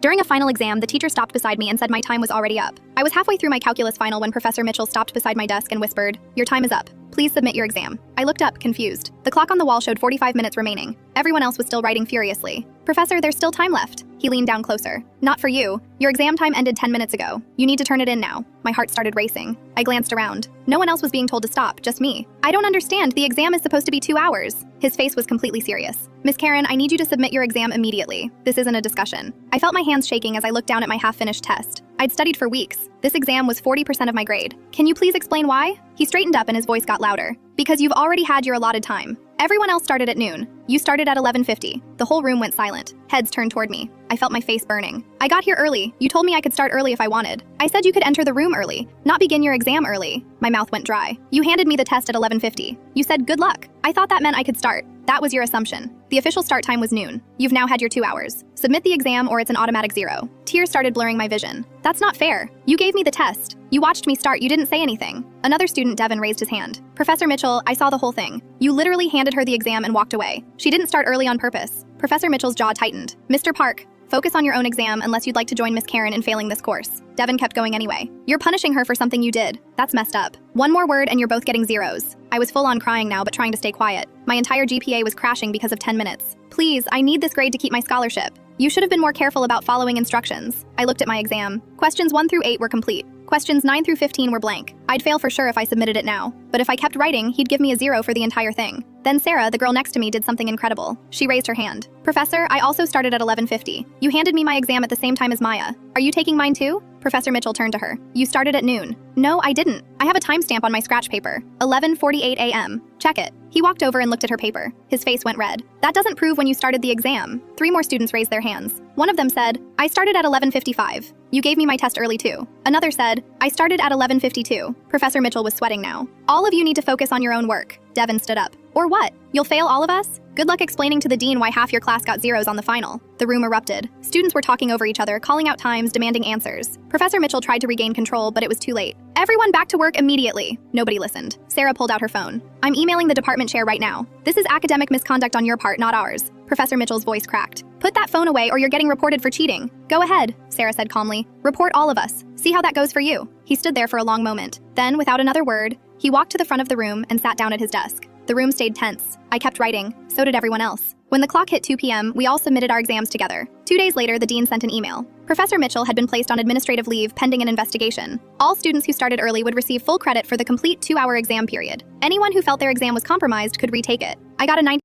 During a final exam, the teacher stopped beside me and said my time was already up. I was halfway through my calculus final when Professor Mitchell stopped beside my desk and whispered, "Your time is up. Please submit your exam." I looked up, confused. The clock on the wall showed 45 minutes remaining. Everyone else was still writing furiously. "Professor, there's still time left." He leaned down closer. "Not for you. Your exam time ended 10 minutes ago. You need to turn it in now." My heart started racing. I glanced around. No one else was being told to stop, just me. "I don't understand. The exam is supposed to be 2 hours." His face was completely serious. "Miss Karen, I need you to submit your exam immediately. This isn't a discussion." I felt my hands shaking as I looked down at my half-finished test. I'd studied for weeks. This exam was 40% of my grade. "Can you please explain why?" He straightened up and his voice got louder. "Because you've already had your allotted time. Everyone else started at noon. You started at 11:50. The whole room went silent. Heads turned toward me. I felt my face burning. "I got here early. You told me I could start early if I wanted. I said you could enter the room early, not begin your exam early." My mouth went dry. "You handed me the test at 11:50. You said good luck. I thought that meant I could start. That was your assumption. The official start time was noon. You've now had your 2 hours. Submit the exam or it's an automatic 0. Tears started blurring my vision. "That's not fair. You gave me the test. You watched me start. You didn't say anything." Another student, Devin, raised his hand. "Professor Mitchell, I saw the whole thing. You literally handed her the exam and walked away. She didn't start early on purpose." Professor Mitchell's jaw tightened. "Mr. Park, focus on your own exam unless you'd like to join Miss Karen in failing this course." Devin kept going anyway. "You're punishing her for something you did. That's messed up. One more word and you're both getting zeros." I was full on crying now but trying to stay quiet. My entire GPA was crashing because of 10 minutes. "Please, I need this grade to keep my scholarship. You should have been more careful about following instructions." I looked at my exam. Questions 1 through 8 were complete. Questions 9 through 15 were blank. I'd fail for sure if I submitted it now. But if I kept writing, he'd give me a 0 for the entire thing. Then Sarah, the girl next to me, did something incredible. She raised her hand. "Professor, I also started at 11:50. You handed me my exam at the same time as Maya. Are you taking mine too?" Professor Mitchell turned to her. "You started at noon." "No, I didn't. I have a timestamp on my scratch paper. 11:48 a.m. Check it." He walked over and looked at her paper. His face went red. "That doesn't prove when you started the exam." 3 more students raised their hands. One of them said, "I started at 11:55. You gave me my test early too." Another said, "I started at 11:52. Professor Mitchell was sweating now. "All of you need to focus on your own work." Devin stood up. "Or what? You'll fail all of us? Good luck explaining to the dean why half your class got zeros on the final." The room erupted. Students were talking over each other, calling out times, demanding answers. Professor Mitchell tried to regain control, but it was too late. "Everyone back to work immediately." Nobody listened. Sarah pulled out her phone. "I'm emailing the department chair right now. This is academic misconduct on your part, not ours." Professor Mitchell's voice cracked. "Put that phone away or you're getting reported for cheating." "Go ahead," Sarah said calmly. "Report all of us. See how that goes for you." He stood there for a long moment. Then, without another word, he walked to the front of the room and sat down at his desk. The room stayed tense. I kept writing. So did everyone else. When the clock hit 2 p.m., we all submitted our exams together. 2 days later, the dean sent an email. Professor Mitchell had been placed on administrative leave pending an investigation. All students who started early would receive full credit for the complete 2-hour exam period. Anyone who felt their exam was compromised could retake it. I got a 90